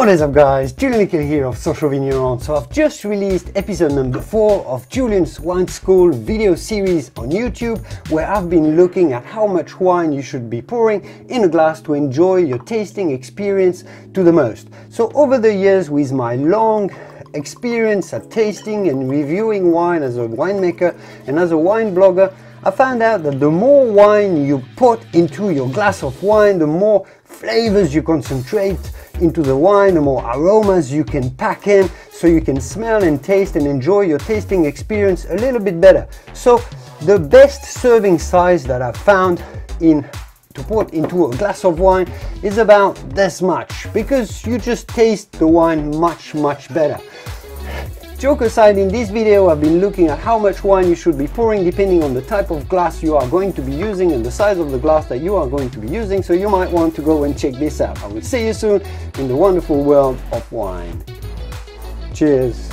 What is up guys, Julien here of Social Vigneron. So I've just released episode number 4 of Julien's Wine School video series on YouTube, where I've been looking at how much wine you should be pouring in a glass to enjoy your tasting experience to the most. So over the years, with my long experience at tasting and reviewing wine as a winemaker and as a wine blogger, I found out that the more wine you put into your glass of wine, the more flavors you concentrate into the wine, the more aromas you can pack in, so you can smell and taste and enjoy your tasting experience a little bit better. So the best serving size that I've found to put into a glass of wine is about this much, because you just taste the wine much better. Joke aside, in this video I've been looking at how much wine you should be pouring depending on the type of glass you are going to be using and the size of the glass that you are going to be using, so you might want to go and check this out. I will see you soon in the wonderful world of wine. Cheers!